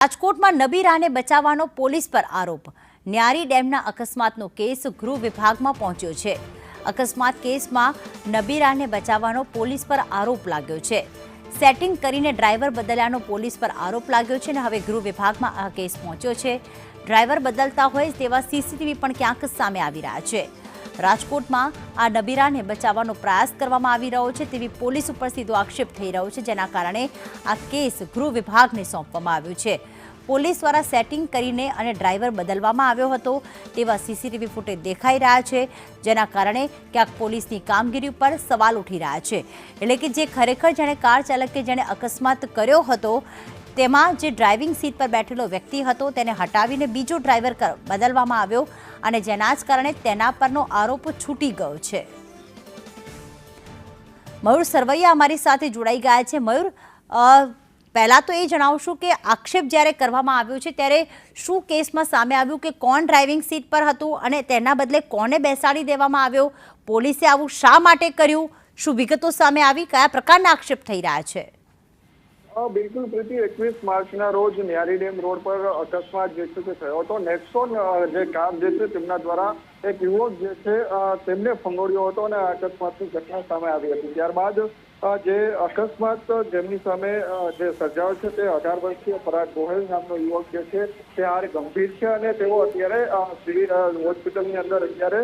રાજકોટમાં નબીરાને બચાવવાનો પોલીસ પર આરોપ। ન્યારી ડેમના અકસ્માતનો કેસ ગૃહ વિભાગમાં પહોંચ્યો છે। અકસ્માત કેસમાં નબીરાને બચાવવાનો પોલીસ પર આરોપ લાગ્યો છે। સેટિંગ કરીને ડ્રાઈવર બદલ્યાનો પોલીસ પર આરોપ લાગ્યો છે અને હવે ગૃહ વિભાગમાં આ કેસ પહોંચ્યો છે। ડ્રાઈવર બદલતા હોય તેવા સીસીટીવી પણ ક્યાંક સામે આવી રહ્યા છે। રાજકોટમાં આ નબીરાને બચાવવાનો પ્રયાસ કરવામાં આવી રહ્યો છે તેવી પોલીસ ઉપર સીધો આક્ષેપ થઈ રહ્યો છે, જેના કારણે આ કેસ ગૃહ વિભાગને સોંપવામાં આવ્યો છે। પોલીસ દ્વારા સેટિંગ કરીને અને ડ્રાઈવર બદલવામાં આવ્યો હતો તેવા સીસીટીવી ફૂટેજ દેખાઈ રહ્યા છે, જેના કારણે ક્યાંક પોલીસની કામગીરી ઉપર સવાલ ઉઠી રહ્યા છે। એટલે કે જે ખરેખર જેણે કાર ચાલકે જેણે અકસ્માત કર્યો હતો તેમાં જે ડ્રાઇવિંગ સીટ પર બેઠેલો વ્યક્તિ હતો તેને હટાવીને બીજો ડ્રાઈવર બદલવામાં આવ્યો અને જેના જ કારણે તેના પરનો આરોપ છૂટી ગયો છે। મયુર સરવૈયા અમારી સાથે જોડાઈ ગયા છે। મયુર, પહેલા તો એ જણાવશું કે આક્ષેપ જ્યારે કરવામાં આવ્યો છે ત્યારે શું કેસમાં સામે આવ્યું કે કોણ ડ્રાઇવિંગ સીટ પર હતું અને તેના બદલે કોને બેસાડી દેવામાં આવ્યો? પોલીસે આવું શા માટે કર્યું? શું વિગતો સામે આવી? કયા પ્રકારના આક્ષેપ થઈ રહ્યા છે? બિલકુલ પ્રીતિ, 21 માર્ચના રોજ ન્યારી ડેમ રોડ પર અકસ્માત જે છે તે થયો હતો। નેક્સોન જે કાર જે છે તેમના દ્વારા એક યુવક જે છે તેમને ફંગોળ્યો હતો અને અકસ્માતની ઘટના સામે આવી હતી। ત્યારબાદ જે અકસ્માત જેમની સામે જે સર્જાયો છે તે 18 વર્ષીય પરાગ ગોહિલ નામનો યુવક જે છે તે હાર ગંભીર છે અને તેઓ અત્યારે સિવિલ હોસ્પિટલની અંદર અત્યારે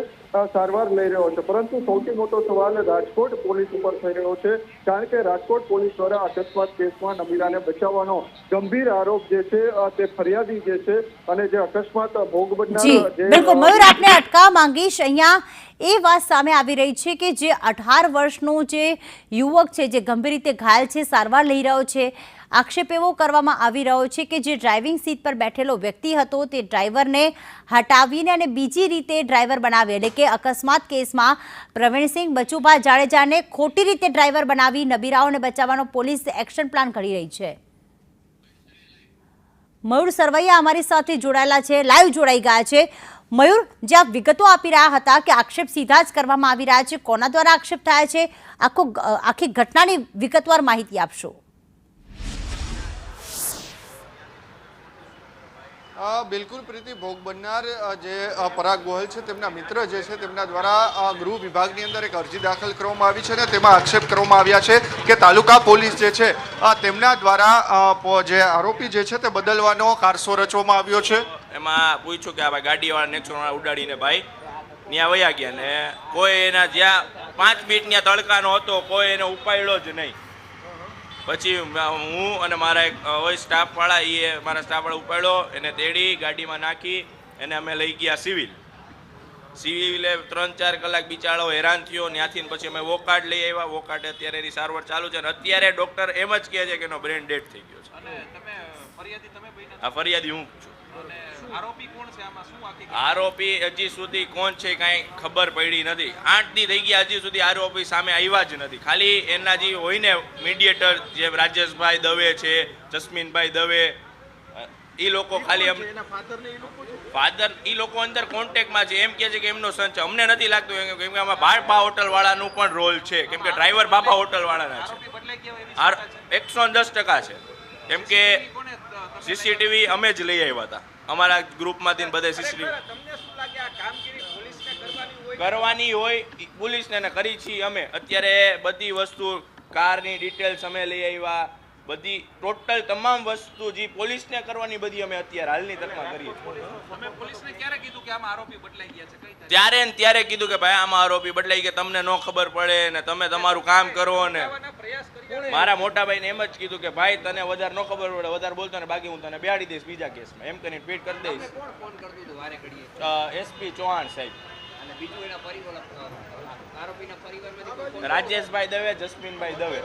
સારવાર લઈ રહ્યો છે। પરંતુ સૌથી મોટો સવાલ રાજકોટ પોલીસ ઉપર થઈ રહ્યો છે, કારણ કે રાજકોટ પોલીસ દ્વારા અકસ્માત કેસમાં નબીરાને બચાવવાનો ગંભીર આરોપ જે છે તે ફરિયાદી જે છે અને જે અકસ્માત ભોગ બનનાર બિલકુલ મયુર, આપને અટકાવવા માંગીશ। અહીંયા એ વાત સામે આવી રહી છે કે જે 18 વર્ષનો જે યુવક છે જે ગંભીર રીતે ઘાયલ છે, સારવાર લઈ રહ્યો છે, આક્ષેપ એવો કરવામાં આવી રહ્યો છે કે જે ડ્રાઇવિંગ સીટ પર બેઠેલો વ્યક્તિ હતો તે ડ્રાઈવરને હટાવીને અને બીજી રીતે ડ્રાઈવર બનાવી, એટલે કે અકસ્માત કેસમાં પ્રવીણસિંહ બચુભા જાડેજાને ખોટી રીતે ડ્રાઈવર બનાવી નબીરાઓને બચાવવાનો પોલીસ એક્શન પ્લાન ઘડી રહી છે। મયુર સરવૈયા અમારી સાથે જોડાયેલા છે, લાઈવ જોડાઈ ગયા છે। મયુર, જે આપ વિગતો આપી રહ્યા હતા કે આક્ષેપ સીધા જ કરવામાં આવી રહ્યા છે, કોના દ્વારા આક્ષેપ થયા છે, આખી ઘટનાની વિગતવાર માહિતી આપશો? બિલકુલ પ્રીતિ, ભોગ બનનાર જે પરાગ ગોહિલ છે તેમના મિત્ર જે છે તેમના દ્વારા ગૃહ વિભાગની અંદર એક અરજી દાખલ કરવામાં આવી છે અને તેમાં આક્ષેપ કરવામાં આવ્યા છે કે તાલુકા પોલીસ જે છે તેમના દ્વારા જે આરોપી જે છે તે બદલવાનો કારસો રચવામાં આવ્યો છે। એમાં પૂછ્યું કે આ ભાઈ ગાડીવાળા નેક્સોનવાળા ઉડાડીને ભાઈ ત્યાં વયા ગયા ને કોઈ એના જ્યાં 5 મિનિટ ત્યાં તડકાનો હતો કોઈ એને ઉપાડ્યો જ નહીં। પછી હું અને મારા એક હોય સ્ટાફવાળા એ મારા સ્ટાફવાળા ઉપાડ્યો, એને તેડી ગાડીમાં નાખી એને અમે લઈ ગયા સિવિલે 3-4 કલાક બિચારો હેરાન થયો। ત્યાંથી પછી અમે વોકાર્ડ લઈ આવ્યા। વોકાર્ડ અત્યારે એની સારવાર ચાલુ છે અને અત્યારે ડૉક્ટર એમ જ કહે છે કે એનો બ્રેન ડેડ થઈ ગયો છે। આ ફરિયાદી હું છું। આરોપી હજી સુધી કોણ છે કાંઈ ખબર પડી નથી। 8 દી થઈ ગયા હજી સુધી આરોપી સામે આવ્યા જ નથી। ખાલી એના જે હોય ને મીડિયેટર જે રાજેશભાઈ દવે છે, જસ્મીનભાઈ દવે, એ લોકો ખાલી ફાધર એ લોકો અંદર કોન્ટેક્ટમાં છે, એમ કહે છે કે એમનો સન છે। અમને નથી લાગતું કેમ કે આમાં બાપા હોટલવાળાનું પણ રોલ છે, કેમ કે ડ્રાઈવર બાપા હોટલવાળાના છે। 110% છે, કેમ કે સીસીટીવી અમે જ લઈ આવ્યા હતા અમારા ગ્રુપમાંથી બધે સીસીટીવી કરવાની હોય પોલીસને કરી છીએ અમે। અત્યારે બધી વસ્તુ કારની ડિટેલ્સ અમે લઈ આવ્યા, બધી ટોટલ તમામ વસ્તુ જે પોલીસને કરવાની બધી અમે અત્યારે હાલની તકમાં કરીએ છીએ। ત્યારે કીધું કે ભાઈ આમાં આરોપી બદલાઈ ગયા, તમને ન ખબર પડે ને તમે તમારું કામ કરો ને મારા મોટા ભાઈને એમ જ કીધું કે ભાઈ તને વધારે ન ખબર પડે, વધારે બોલતો ને બાકી હું તને બેહાડી દઈશ બીજા કેસમાં, એમ કરીને ટ્વીટ કરી દઈશ। એસપી ચૌહાણ સાહેબ, રાજેશભાઈ દવે, જસ્મીનભાઈ દવે,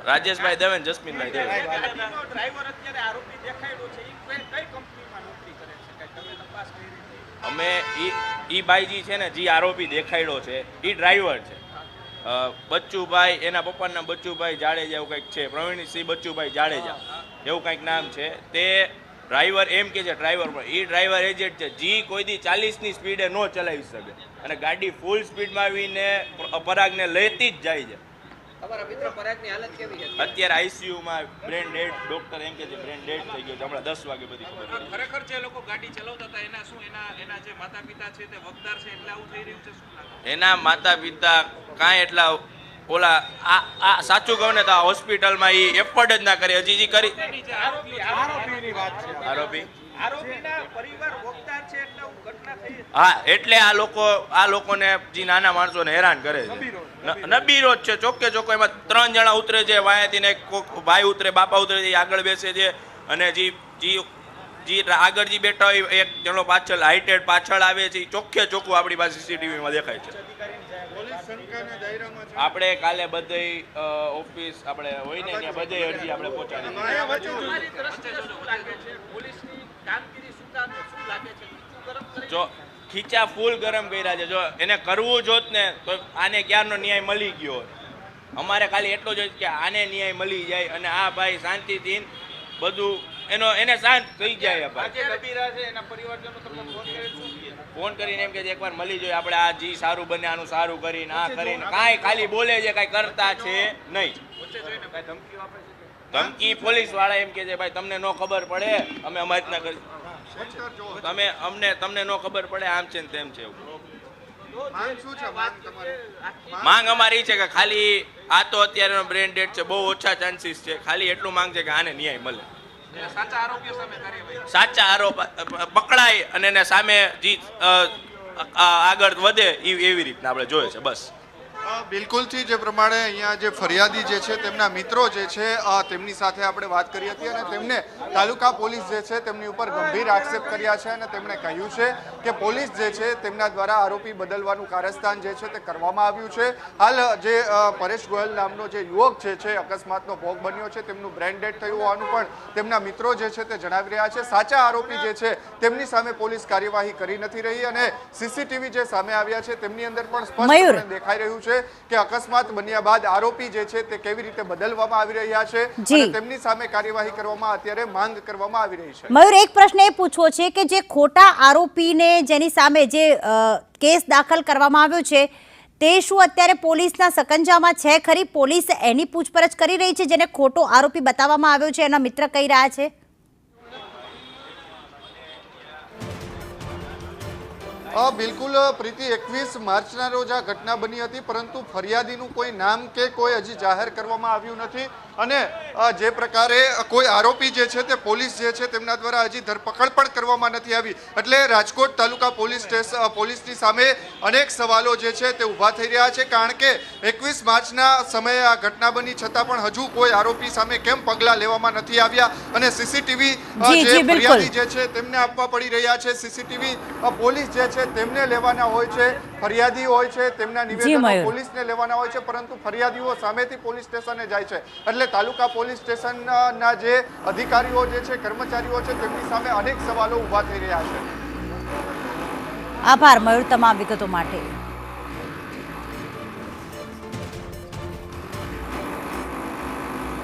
રાજેશભાઈ દવે ને જસ્મીનભાઈ દવે। અમે ઈ બાઈજી છે ને જે આરોપી દેખાડ્યો છે એ ડ્રાઈવર છે, બચ્ચુભાઈ, એના પપ્પાનું નામ બચ્ચુભાઈ જાડેજા એવું કંઈક છે, પ્રવીણસિંહ બચ્ચુભાઈ જાડેજા એવું કંઈક નામ છે। તે ડ્રાઈવર એમ કે છે ડ્રાઈવર પણ એ ડ્રાઈવર એજન્ટ છે જે કોઈ દી 40ની સ્પીડે ન ચલાવી શકે અને ગાડી ફૂલ સ્પીડમાં આવીને પરાગને લેતી જ જાય છે। તમારા મિત્ર પરાગની હાલત કેવી છે? અત્યારે આઈસીયુમાં બ્રેન ડેડ, ડોક્ટર એમ કે છે બ્રેન ડેડ થઈ ગયો છે. હમણાં 10 વાગે બધી ખબર પડી. ખરેખર જે લોકો ગાડી ચલાવતા હતા એના શું એના જે માતા પિતા છે તે વગદાર છે એટલે આવું થઈ રહ્યું છે? શું લાગે? એના માતા પિતા કાંઈ એટલા ઓલા આ સાચું કહું ને તો આ હોસ્પિટલમાં એ એફર્ટ જ ના કરે. હજી કરી આરોપીની વાત છે. આરોપી આરોપીના પરિવાર વગદાર છે એટલે આવું ઘટના થઈ. હા, એટલે આ લોકોને જે નાના માણસોને હેરાન કરે છે. નબીરો જ છે, ચોખ્ખે ચોખ્ખો. એમાં 3 જણા ઉતરે છે વાયાથી ને કોક ભાઈ ઉતરે, બાપા ઉતરે છે, આગળ બેસે છે. અને જે આગળ જે બેઠા હોય એક જણો પાછળ હાઈટેડ પાછળ આવે છે. ચોખ્ખે ચોખ્ખું આપણી પાસે સીસીટીવીમાં દેખાય છે. આપણે કાલે બધી ઓફિસ આપણે હોય ને ત્યાં બધે અરજી આપણે પહોંચાડી. પોલીસની કામગીરી શું લાગે છે? જો ખીચા ફૂલ ગરમ કર્યા છે. જો એને કરવું જોત ને તો આને ક્યારનો ન્યાય મળી ગયો હોત. અમારે ખાલી એટલો જ કે આને ન્યાય મળી જાય અને આ ભાઈ શાંતિથી બધું એને શાંત થઈ જાય. ફોન કરીને એમ કે એકવાર મળી જોઈએ આપણે, આ જી સારું બને, આનું સારું કરીને આ કરીને કાંઈ ખાલી બોલે છે, કાંઈ કરતા છે નહીં. ધમકી પોલીસ વાળા એમ કે છે ભાઈ તમને નો ખબર પડે, અમે અમારી રીતના કરી, તમને નો ખબર પડે, આમ છે ને તેમ છે. માંગ અમારી છે કે ખાલી આ તો અત્યારે બ્રેન ડેડ છે, બહુ ઓછા ચાન્સીસ છે. ખાલી એટલું માંગ છે કે આને ન્યાય મળે, સાચા આરોપીઓ સામે કાર્યવાહી, સાચા આરોપ પકડાય અને એને સામે જે આગળ વધે એવી રીતના આપણે જોઈએ છે. બસ બિલકુલથી જે પ્રમાણે અહીંયા જે ફરિયાદી જે છે તેમના મિત્રો જે છે તેમની સાથે આપણે વાત કરી હતી અને તેમને તાલુકા પોલીસ જે છે તેમની ઉપર ગંભીર આક્ષેપ કર્યા છે અને તેમણે કહ્યું છે કે પોલીસ જે છે તેમના દ્વારા આરોપી બદલવાનું કારસ્તાન જે છે તે કરવામાં આવ્યું છે. હાલ જે પરેશ ગોયલ નામનો જે યુવક છે અકસ્માતનો ભોગ બન્યો છે, તેમનું બ્રેન ડેડ થયું હોવાનું પણ તેમના મિત્રો જે છે તે જણાવી રહ્યા છે. સાચા આરોપી જે છે તેમની સામે પોલીસ કાર્યવાહી કરી નથી રહી અને સીસીટીવી જે સામે આવ્યા છે તેમની અંદર પણ સ્પષ્ટ દેખાઈ રહ્યું છે કે અકસ્માત બન્યા બાદ આરોપી જે છે તે કેવી રીતે બદલવામાં આવી રહ્યા છે અને તેમની સામે કાર્યવાહી કરવામાં અત્યારે માંગ કરવામાં આવી રહી છે. મયુર, એક પ્રશ્ન એ પૂછવો છે કે જે ખોટા આરોપીને જેની સામે જે કેસ દાખલ કરવામાં આવ્યો છે તે શું અત્યારે પોલીસના સકંજામાં છે ખરી? પોલીસ એની પૂછપરછ કરી રહી છે જેને ખોટો આરોપી બતાવવામાં આવ્યો છે, એના મિત્ર કહી રહ્યા છે. બિલકુલ પ્રીતિ, 21 માર્ચના રોજ આ ઘટના બની હતી, પરંતુ ફરિયાદીનું કોઈ નામ કે કોઈ હજી જાહેર કરવામાં આવ્યું નથી અને જે પ્રકારે કોઈ આરોપી જે છે તે પોલીસ જે છે તેમના દ્વારા હજી ધરપકડ પણ કરવામાં નથી આવી. એટલે રાજકોટ તાલુકા પોલીસની સામે અનેક સવાલો જે છે તે ઊભા થઈ રહ્યા છે, કારણ કે 21 માર્ચના સમયે આ ઘટના બની છતાં પણ હજુ કોઈ આરોપી સામે કેમ પગલાં લેવામાં નથી આવ્યા અને સીસીટીવી જે ફરિયાદી જે છે તેમને આપવા પડી રહ્યા છે. સીસીટીવી પોલીસ જે છે તેમને લેવાના હોય છે, ફરિયાદી હોય છે તેમના નિવેદનો પોલીસને લેવાના હોય છે, પરંતુ ફરિયાદીઓ સામેથી પોલીસ સ્ટેશને જાય છે. એટલે તાલુકા પોલીસ સ્ટેશનના જે અધિકારીઓ જે છે, કર્મચારીઓ છે, તેમની સામે અનેક સવાલો ઊભા થઈ રહ્યા છે. આભાર મયુર તમામ વિગતો માટે.